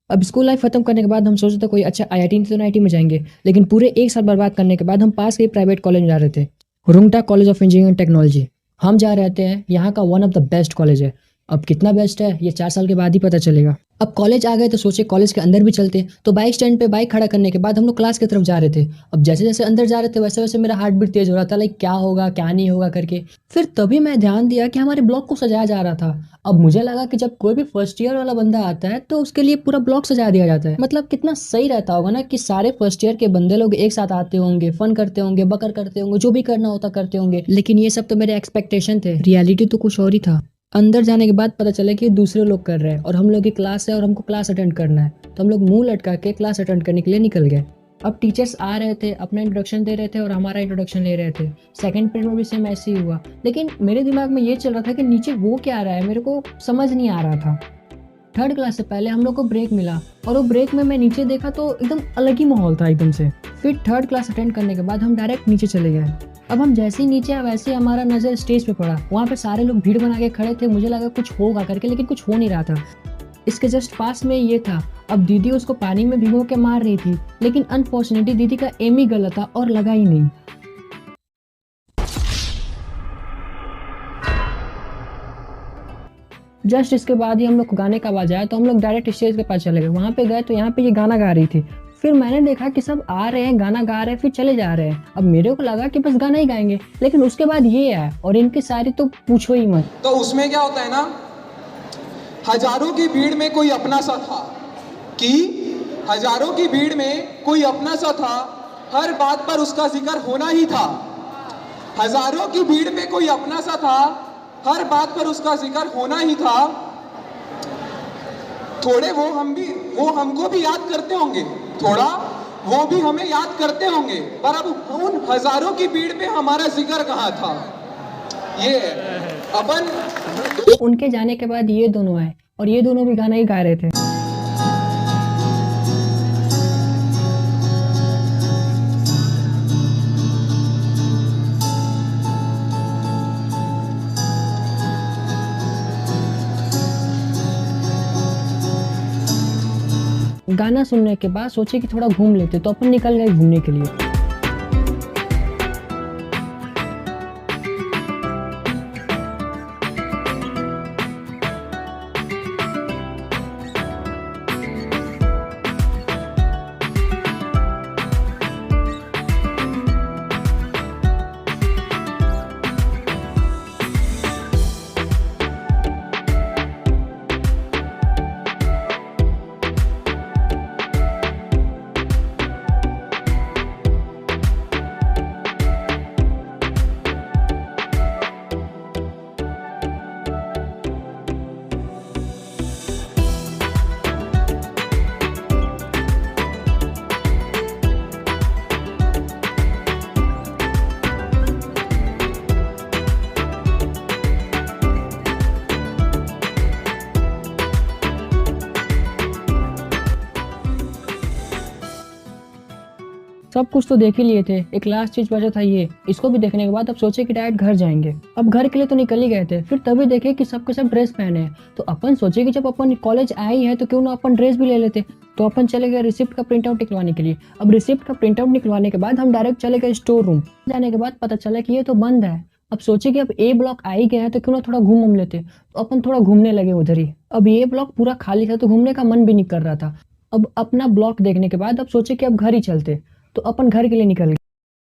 अब school life खत्म करने के बाद हम सोच रहे थे कोई अच्छा आईआईटी तो आईआईटी में जाएंगे, लेकिन पूरे एक साल बर्बाद करने के बाद हम पास के प्राइवेट कॉलेज में जा रहे थे, Rungta college of engineering technology. हम जा रहे हैं, यहाँ का one of the best college है। अब कितना बेस्ट है ये 4 साल के बाद ही पता चलेगा। अब कॉलेज आ गए तो सोचे कॉलेज के अंदर भी चलते, तो बाइक स्टैंड पे बाइक खड़ा करने के बाद हम लोग क्लास की तरफ जा रहे थे। अब जैसे जैसे अंदर जा रहे थे वैसे वैसे मेरा हार्ट बीट तेज हो रहा था, लाइक क्या होगा क्या नहीं होगा करके। फिर तभी मैं ध्यान दिया कि हमारे ब्लॉक को सजाया जा रहा था। अब मुझे लगा कि जब कोई भी फर्स्ट ईयर वाला बंदा आता है तो उसके लिए पूरा ब्लॉक सजा दिया जाता है। मतलब कितना सही रहता होगा ना कि सारे फर्स्ट ईयर के बंदे लोग एक साथ आते होंगे, फन करते होंगे, बकर करते होंगे, जो भी करना होता करते होंगे। लेकिन ये सब तो मेरे एक्सपेक्टेशन थे, रियलिटी तो कुछ और ही था। अंदर जाने के बाद पता चला कि दूसरे लोग कर रहे हैं और हम लोग की क्लास है और हमको क्लास अटेंड करना है, तो हम लोग मुंह लटका के क्लास अटेंड करने के लिए निकल गए। अब टीचर्स आ रहे थे, अपना इंट्रोडक्शन दे रहे थे और हमारा इंट्रोडक्शन ले रहे थे। सेकंड पीरियड में भी सेम ऐसे ही हुआ, लेकिन मेरे दिमाग में ये चल रहा था कि नीचे वो क्या रहा है, मेरे को समझ नहीं आ रहा था। थर्ड क्लास से पहले हम लोग को ब्रेक मिला और वो ब्रेक में मैं नीचे देखा तो एकदम अलग ही माहौल था एकदम से। फिर थर्ड क्लास अटेंड करने के बाद हम डायरेक्ट नीचे चले गए। अब हम जैसे ही नीचे आए वैसे ही हमारा नज़र स्टेज पे पड़ा। वहाँ पे सारे लोग भीड़ बना के खड़े थे, मुझे लगा कुछ होगा करके, लेकिन कुछ हो नहीं रहा था। इसके जस्ट पास में ये था। अब दीदी उसको पानी में भिगो के मार रही थी, लेकिन अनफॉर्चुनेटली दीदी का एम ही गलत था और लगा ही नहीं। जस्ट इसके बाद ही हम लोग को गाने का आवाज आया, तो हम लोग डायरेक्ट स्टेज के पास चले गए। वहाँ पे गए तो यहाँ पे ये गाना गा रही थी। फिर मैंने देखा कि सब आ रहे हैं, गाना गा रहे हैं, फिर चले जा रहे हैं। अब मेरे को लगा कि बस गाना ही गाएंगे, लेकिन उसके बाद ये आया और इनकी सारी तो पूछो ही मत। तो उसमें क्या होता है ना, हजारों की भीड़ में कोई अपना सा था, कि हजारों की भीड़ में कोई अपना सा था, हर बात पर उसका जिक्र होना ही था। हजारों की भीड़ में कोई अपना सा था, हर बात पर उसका जिक्र होना ही था। थोड़े वो हमको भी याद करते होंगे, थोड़ा वो भी हमें याद करते होंगे, पर अब उन हजारों की भीड़ में हमारा जिक्र कहाँ था। ये अपन उनके जाने के बाद ये दोनों आए और ये दोनों भी गाना ही गा रहे थे। गाना सुनने के बाद सोचे कि थोड़ा घूम लेते, तो अपन निकल गए घूमने के लिए। सब कुछ तो देख ही लिए थे, एक लास्ट चीज बचा था ये। इसको भी देखने के बाद अब सोचे कि डायरेक्ट घर जाएंगे। अब घर के लिए तो निकल ही गए थे, फिर तभी देखे कि सबके सब ड्रेस पहने हैं। तो अपन सोचे कि जब अपन कॉलेज आए ही है तो क्यों ना अपन ड्रेस भी ले लेते। तो अपन चले गए रिसिप्ट का प्रिंट आउट निकलवाने के लिए। अब रिसिप्ट का प्रिंट आउट निकलवाने के बाद हम डायरेक्ट चले गए स्टोर रूम। जाने के बाद पता चला कि ये तो बंद है। अब सोचे कि अब ए ब्लॉक आ ही गए हैं तो क्यों ना थोड़ा घूम लेते। तो अपन थोड़ा घूमने लगे उधर ही। अब ये ब्लॉक पूरा खाली था तो घूमने का मन भी नहीं कर रहा था। अब अपना ब्लॉक देखने के बाद अब सोचे कि अब घर ही चलते, तो अपन घर के लिए निकल गए।